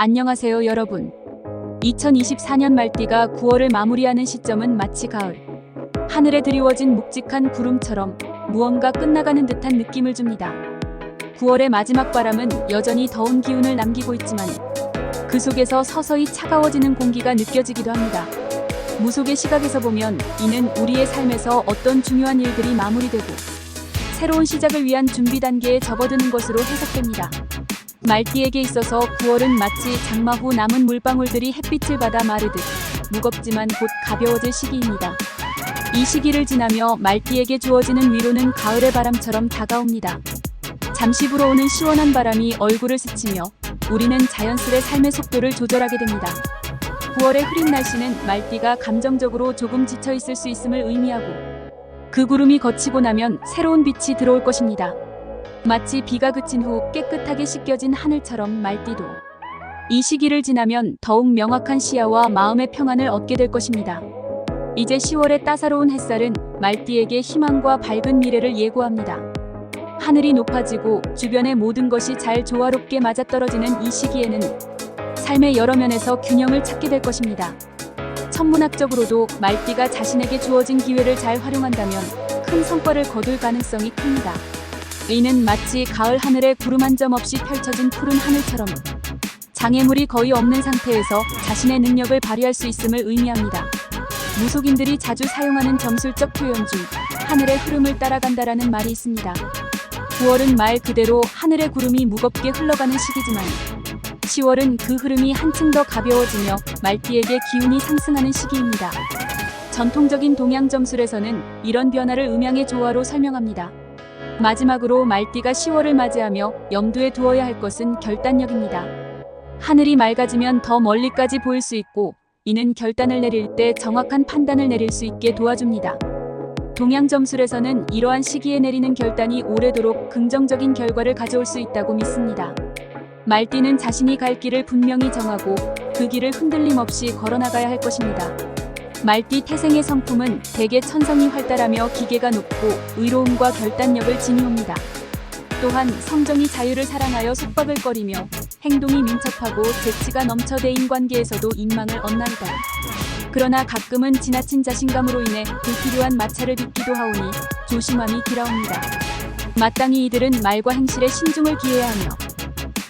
안녕하세요 여러분. 2024년 말띠가 9월을 마무리하는 시점은 마치 가을. 하늘에 드리워진 묵직한 구름처럼 무언가 끝나가는 듯한 느낌을 줍니다. 9월의 마지막 바람은 여전히 더운 기운을 남기고 있지만 그 속에서 서서히 차가워지는 공기가 느껴지기도 합니다. 무속의 시각에서 보면 이는 우리의 삶에서 어떤 중요한 일들이 마무리되고 새로운 시작을 위한 준비 단계에 접어드는 것으로 해석됩니다. 말띠에게 있어서 9월은 마치 장마 후 남은 물방울들이 햇빛을 받아 마르듯 무겁지만 곧 가벼워질 시기입니다. 이 시기를 지나며 말띠에게 주어지는 위로는 가을의 바람처럼 다가옵니다. 잠시 불어오는 시원한 바람이 얼굴을 스치며 우리는 자연스레 삶의 속도를 조절하게 됩니다. 9월의 흐린 날씨는 말띠가 감정적으로 조금 지쳐 있을 수 있음을 의미하고 그 구름이 걷히고 나면 새로운 빛이 들어올 것입니다. 마치 비가 그친 후 깨끗하게 씻겨진 하늘처럼 말띠도 이 시기를 지나면 더욱 명확한 시야와 마음의 평안을 얻게 될 것입니다. 이제 10월의 따사로운 햇살은 말띠에게 희망과 밝은 미래를 예고합니다. 하늘이 높아지고 주변의 모든 것이 잘 조화롭게 맞아떨어지는 이 시기에는 삶의 여러 면에서 균형을 찾게 될 것입니다. 천문학적으로도 말띠가 자신에게 주어진 기회를 잘 활용한다면 큰 성과를 거둘 가능성이 큽니다. 이는 마치 가을 하늘에 구름 한 점 없이 펼쳐진 푸른 하늘처럼 장애물이 거의 없는 상태에서 자신의 능력을 발휘할 수 있음을 의미합니다. 무속인들이 자주 사용하는 점술적 표현 중 하늘의 흐름을 따라간다라는 말이 있습니다. 9월은 말 그대로 하늘의 구름이 무겁게 흘러가는 시기지만 10월은 그 흐름이 한층 더 가벼워지며 말띠에게 기운이 상승하는 시기입니다. 전통적인 동양 점술에서는 이런 변화를 음양의 조화로 설명합니다. 마지막으로 말띠가 10월을 맞이하며 염두에 두어야 할 것은 결단력입니다. 하늘이 맑아지면 더 멀리까지 보일 수 있고 이는 결단을 내릴 때 정확한 판단을 내릴 수 있게 도와줍니다. 동양 점술에서는 이러한 시기에 내리는 결단이 오래도록 긍정적인 결과를 가져올 수 있다고 믿습니다. 말띠는 자신이 갈 길을 분명히 정하고 그 길을 흔들림 없이 걸어나가야 할 것입니다. 말띠 태생의 성품은 대개 천성이 활달하며 기계가 높고 의로움과 결단력을 지니옵니다. 또한 성정이 자유를 사랑하여 속박을거리며 행동이 민첩하고 재치가 넘쳐 대인관계에서도 인망을 얻나이다. 그러나 가끔은 지나친 자신감으로 인해 불필요한 마찰을 빚기도 하오니 조심함이 길하옵니다. 마땅히 이들은 말과 행실에 신중을 기해야 하며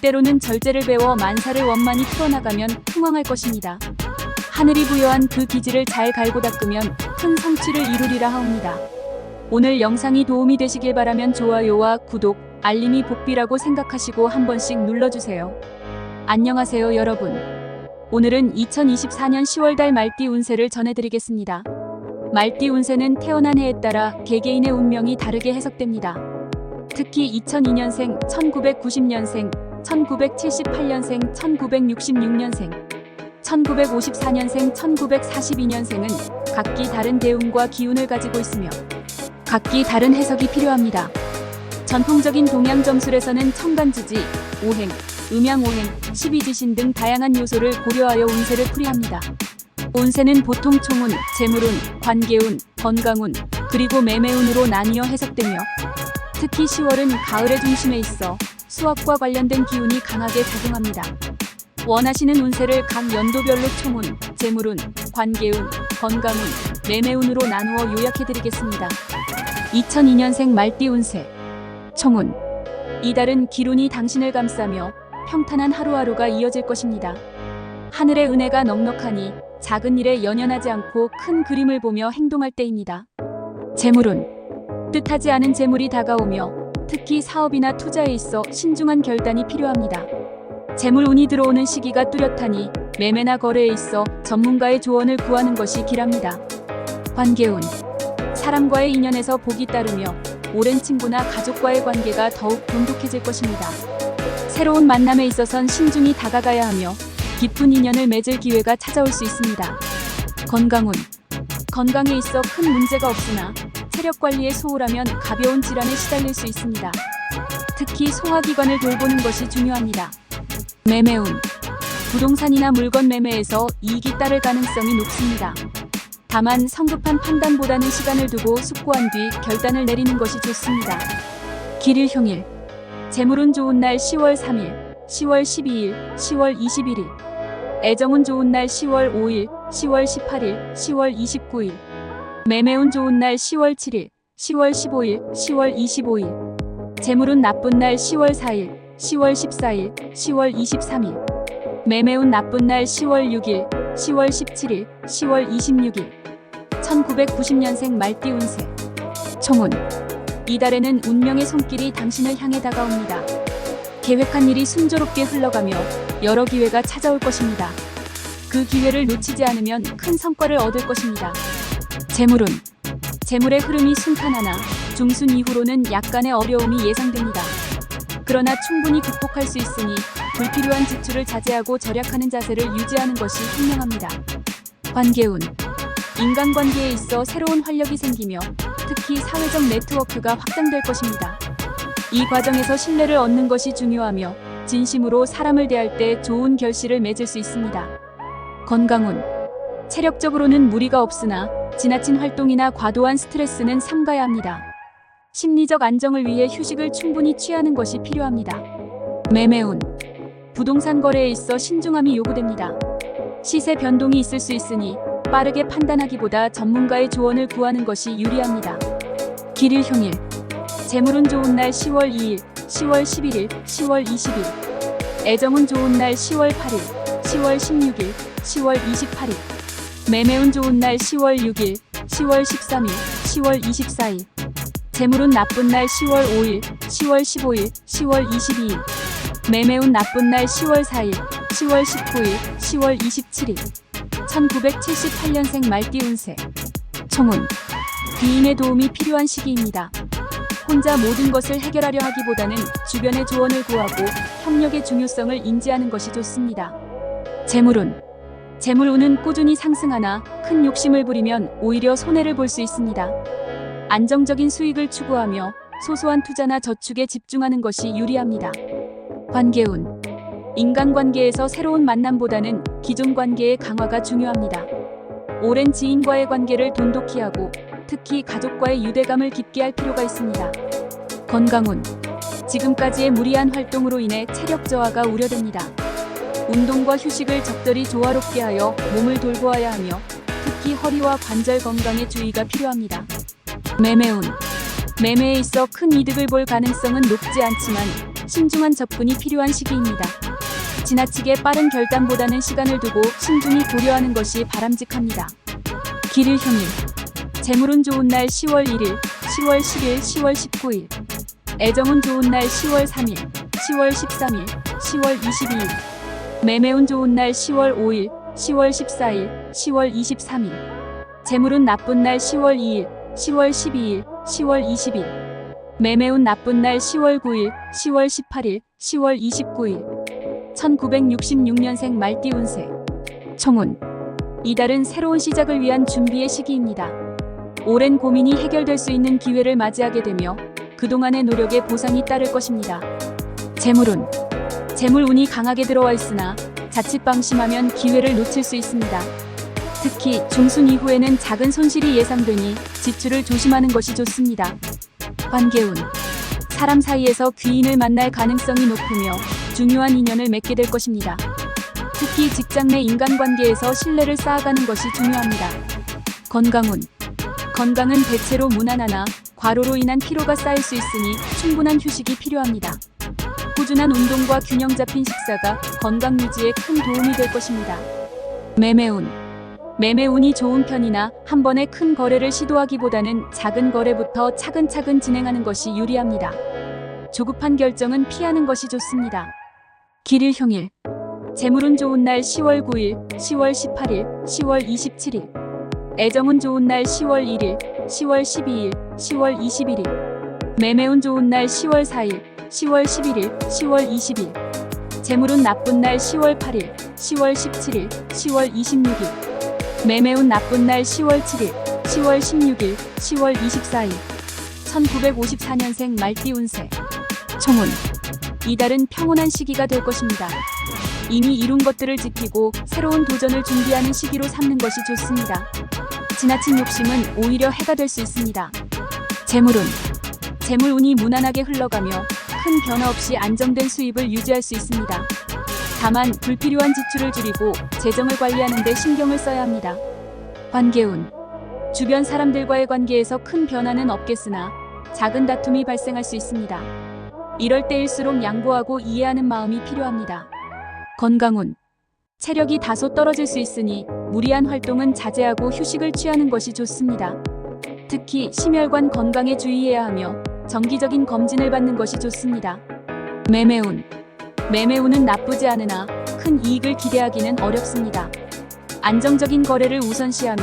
때로는 절제를 배워 만사를 원만히 풀어나가면 흥왕할 것입니다. 하늘이 부여한 그 기질을 잘 갈고 닦으면 큰 성취를 이루리라 하옵니다. 오늘 영상이 도움이 되시길 바라면 좋아요와 구독, 알림이 복비라고 생각하시고 한 번씩 눌러주세요. 안녕하세요 여러분. 오늘은 2024년 10월달 말띠 운세를 전해드리겠습니다. 말띠 운세는 태어난 해에 따라 개개인의 운명이 다르게 해석됩니다. 특히 2002년생, 1990년생, 1978년생, 1966년생, 1954년생, 1942년생은 각기 다른 대운과 기운을 가지고 있으며 각기 다른 해석이 필요합니다. 전통적인 동양 점술에서는 천간지지, 오행, 음양오행, 12지신 등 다양한 요소를 고려하여 운세를 풀이합니다. 운세는 보통 총운, 재물운, 관계운, 건강운, 그리고 매매운으로 나뉘어 해석되며 특히 10월은 가을의 중심에 있어 수학과 관련된 기운이 강하게 작용합니다. 원하시는 운세를 각 연도별로 총운, 재물운, 관계운, 건강운, 매매운으로 나누어 요약해드리겠습니다. 2002년생 말띠 운세. 총운. 이달은 기운이 당신을 감싸며 평탄한 하루하루가 이어질 것입니다. 하늘의 은혜가 넉넉하니 작은 일에 연연하지 않고 큰 그림을 보며 행동할 때입니다. 재물운. 뜻하지 않은 재물이 다가오며 특히 사업이나 투자에 있어 신중한 결단이 필요합니다. 재물운이 들어오는 시기가 뚜렷하니 매매나 거래에 있어 전문가의 조언을 구하는 것이 길합니다. 관계운. 사람과의 인연에서 복이 따르며 오랜 친구나 가족과의 관계가 더욱 돈독해질 것입니다. 새로운 만남에 있어선 신중히 다가가야 하며 깊은 인연을 맺을 기회가 찾아올 수 있습니다. 건강운. 건강에 있어 큰 문제가 없으나 체력 관리에 소홀하면 가벼운 질환에 시달릴 수 있습니다. 특히 소화기관을 돌보는 것이 중요합니다. 매매운. 부동산이나 물건 매매에서 이익이 따를 가능성이 높습니다. 다만 성급한 판단보다는 시간을 두고 숙고한 뒤 결단을 내리는 것이 좋습니다. 길일흉일. 재물운 좋은 날 10월 3일, 10월 12일, 10월 21일. 애정운 좋은 날 10월 5일, 10월 18일, 10월 29일. 매매운 좋은 날 10월 7일, 10월 15일, 10월 25일. 재물운 나쁜 날 10월 4일, 10월 14일, 10월 23일. 매매운 나쁜 날 10월 6일, 10월 17일, 10월 26일. 1990년생 말띠 운세. 총운. 이달에는 운명의 손길이 당신을 향해 다가옵니다. 계획한 일이 순조롭게 흘러가며 여러 기회가 찾아올 것입니다. 그 기회를 놓치지 않으면 큰 성과를 얻을 것입니다. 재물운. 재물의 흐름이 순탄하나 중순 이후로는 약간의 어려움이 예상됩니다. 그러나 충분히 극복할 수 있으니 불필요한 지출을 자제하고 절약하는 자세를 유지하는 것이 현명합니다. 관계운. 인간관계에 있어 새로운 활력이 생기며 특히 사회적 네트워크가 확장될 것입니다. 이 과정에서 신뢰를 얻는 것이 중요하며 진심으로 사람을 대할 때 좋은 결실을 맺을 수 있습니다. 건강운. 체력적으로는 무리가 없으나 지나친 활동이나 과도한 스트레스는 삼가야 합니다. 심리적 안정을 위해 휴식을 충분히 취하는 것이 필요합니다. 매매운. 부동산 거래에 있어 신중함이 요구됩니다. 시세 변동이 있을 수 있으니 빠르게 판단하기보다 전문가의 조언을 구하는 것이 유리합니다. 길일 형일. 재물운 좋은 날 10월 2일, 10월 11일, 10월 20일. 애정운 좋은 날 10월 8일, 10월 16일, 10월 28일. 매매운 좋은 날 10월 6일, 10월 13일, 10월 24일. 재물운 나쁜 날 10월 5일, 10월 15일, 10월 22일. 매매운 나쁜 날 10월 4일, 10월 19일, 10월 27일. 1978년생 말띠 운세. 총운. 귀인의 도움이 필요한 시기입니다. 혼자 모든 것을 해결하려 하기보다는 주변의 조언을 구하고 협력의 중요성을 인지하는 것이 좋습니다. 재물운. 재물운은 꾸준히 상승하나 큰 욕심을 부리면 오히려 손해를 볼 수 있습니다. 안정적인 수익을 추구하며 소소한 투자나 저축에 집중하는 것이 유리합니다. 관계운. 인간관계에서 새로운 만남보다는 기존 관계의 강화가 중요합니다. 오랜 지인과의 관계를 돈독히 하고 특히 가족과의 유대감을 깊게 할 필요가 있습니다. 건강운. 지금까지의 무리한 활동으로 인해 체력 저하가 우려됩니다. 운동과 휴식을 적절히 조화롭게 하여 몸을 돌보아야 하며 특히 허리와 관절 건강에 주의가 필요합니다. 매매운. 매매에 있어 큰 이득을 볼 가능성은 높지 않지만 신중한 접근이 필요한 시기입니다. 지나치게 빠른 결단보다는 시간을 두고 신중히 고려하는 것이 바람직합니다. 길일 형일. 재물운 좋은 날 10월 1일, 10월 10일, 10월 19일. 애정운 좋은 날 10월 3일, 10월 13일, 10월 22일. 매매운 좋은 날 10월 5일, 10월 14일, 10월 23일. 재물운 나쁜 날 10월 2일, 10월 12일, 10월 20일. 매매운 나쁜 날 10월 9일, 10월 18일, 10월 29일. 1966년생 말띠 운세. 총운. 이달은 새로운 시작을 위한 준비의 시기입니다. 오랜 고민이 해결될 수 있는 기회를 맞이하게 되며 그동안의 노력에 보상이 따를 것입니다. 재물운. 재물운이 강하게 들어와 있으나 자칫 방심하면 기회를 놓칠 수 있습니다. 특히 중순 이후에는 작은 손실이 예상되니 지출을 조심하는 것이 좋습니다. 관계운. 사람 사이에서 귀인을 만날 가능성이 높으며 중요한 인연을 맺게 될 것입니다. 특히 직장 내 인간관계에서 신뢰를 쌓아가는 것이 중요합니다. 건강운. 건강은 대체로 무난하나 과로로 인한 피로가 쌓일 수 있으니 충분한 휴식이 필요합니다. 꾸준한 운동과 균형 잡힌 식사가 건강 유지에 큰 도움이 될 것입니다. 매매운. 매매운이 좋은 편이나 한 번에 큰 거래를 시도하기보다는 작은 거래부터 차근차근 진행하는 것이 유리합니다. 조급한 결정은 피하는 것이 좋습니다. 길일 형일. 재물운 좋은 날 10월 9일, 10월 18일, 10월 27일. 애정운 좋은 날 10월 1일, 10월 12일, 10월 21일. 매매운 좋은 날 10월 4일, 10월 11일, 10월 20일. 재물운 나쁜 날 10월 8일, 10월 17일, 10월 26일. 매매운 나쁜 날 10월 7일, 10월 16일, 10월 24일. 1954년생 말띠 운세. 총운. 이달은 평온한 시기가 될 것입니다. 이미 이룬 것들을 지키고 새로운 도전을 준비하는 시기로 삼는 것이 좋습니다. 지나친 욕심은 오히려 해가 될 수 있습니다. 재물운. 재물운이 무난하게 흘러가며 큰 변화 없이 안정된 수입을 유지할 수 있습니다. 다만 불필요한 지출을 줄이고 재정을 관리하는 데 신경을 써야 합니다. 관계운. 주변 사람들과의 관계에서 큰 변화는 없겠으나 작은 다툼이 발생할 수 있습니다. 이럴 때일수록 양보하고 이해하는 마음이 필요합니다. 건강운. 체력이 다소 떨어질 수 있으니 무리한 활동은 자제하고 휴식을 취하는 것이 좋습니다. 특히 심혈관 건강에 주의해야 하며 정기적인 검진을 받는 것이 좋습니다. 매매운. 매매운은 나쁘지 않으나 큰 이익을 기대하기는 어렵습니다. 안정적인 거래를 우선시하며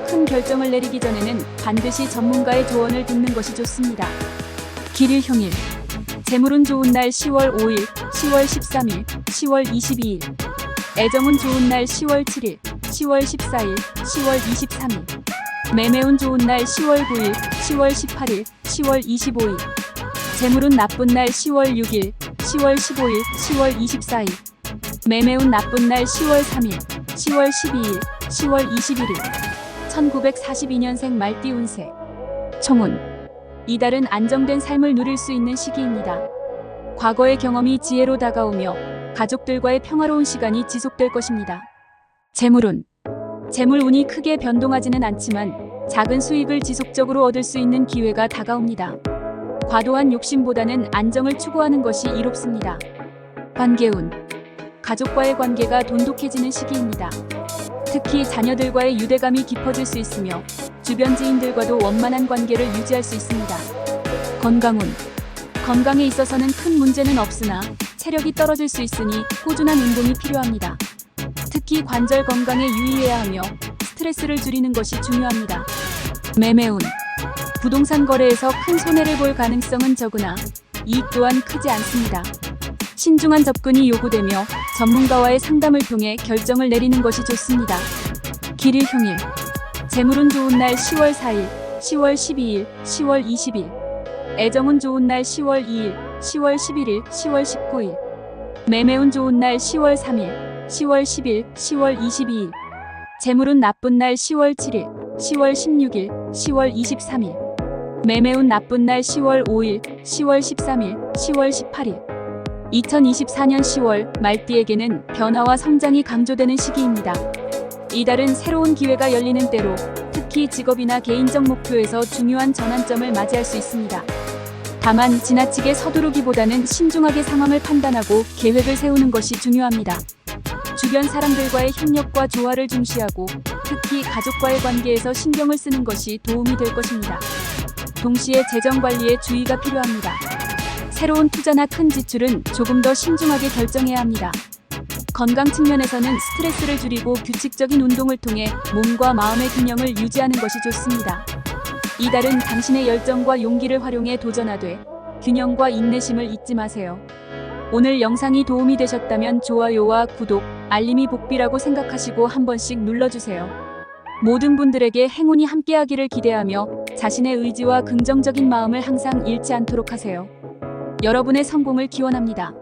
큰 결정을 내리기 전에는 반드시 전문가의 조언을 듣는 것이 좋습니다. 길일형일. 재물운 좋은 날 10월 5일, 10월 13일, 10월 22일. 애정운 좋은 날 10월 7일, 10월 14일, 10월 23일. 매매운 좋은 날 10월 9일, 10월 18일, 10월 25일. 재물운 나쁜 날 10월 6일, 10월 15일, 10월 24일. 매매운 나쁜 날 10월 3일, 10월 12일, 10월 21일. 1942년생 말띠 운세. 총운. 이달은 안정된 삶을 누릴 수 있는 시기입니다. 과거의 경험이 지혜로 다가오며 가족들과의 평화로운 시간이 지속될 것입니다. 재물운. 재물운이 크게 변동하지는 않지만 작은 수익을 지속적으로 얻을 수 있는 기회가 다가옵니다. 과도한 욕심보다는 안정을 추구하는 것이 이롭습니다. 관계운. 가족과의 관계가 돈독해지는 시기입니다. 특히 자녀들과의 유대감이 깊어질 수 있으며 주변 지인들과도 원만한 관계를 유지할 수 있습니다. 건강운. 건강에 있어서는 큰 문제는 없으나 체력이 떨어질 수 있으니 꾸준한 운동이 필요합니다. 특히 관절 건강에 유의해야 하며 스트레스를 줄이는 것이 중요합니다. 매매운. 부동산 거래에서 큰 손해를 볼 가능성은 적으나 이익 또한 크지 않습니다. 신중한 접근이 요구되며 전문가와의 상담을 통해 결정을 내리는 것이 좋습니다. 길일형일. 재물운 좋은 날 10월 4일, 10월 12일, 10월 20일. 애정운 좋은 날 10월 2일, 10월 11일, 10월 19일. 매매운 좋은 날 10월 3일, 10월 10일, 10월 22일. 재물운 나쁜 날 10월 7일, 10월 16일, 10월 23일. 매매운 나쁜 날 10월 5일, 10월 13일, 10월 18일. 2024년 10월 말띠에게는 변화와 성장이 강조되는 시기입니다. 이달은 새로운 기회가 열리는 때로 특히 직업이나 개인적 목표에서 중요한 전환점을 맞이할 수 있습니다. 다만 지나치게 서두르기보다는 신중하게 상황을 판단하고 계획을 세우는 것이 중요합니다. 주변 사람들과의 협력과 조화를 중시하고 특히 가족과의 관계에서 신경을 쓰는 것이 도움이 될 것입니다. 동시에 재정 관리에 주의가 필요합니다. 새로운 투자나 큰 지출은 조금 더 신중하게 결정해야 합니다. 건강 측면에서는 스트레스를 줄이고 규칙적인 운동을 통해 몸과 마음의 균형을 유지하는 것이 좋습니다. 이달은 당신의 열정과 용기를 활용해 도전하되 균형과 인내심을 잊지 마세요. 오늘 영상이 도움이 되셨다면 좋아요와 구독, 알림이 복비라고 생각하시고 한 번씩 눌러주세요. 모든 분들에게 행운이 함께하기를 기대하며 자신의 의지와 긍정적인 마음을 항상 잃지 않도록 하세요. 여러분의 성공을 기원합니다.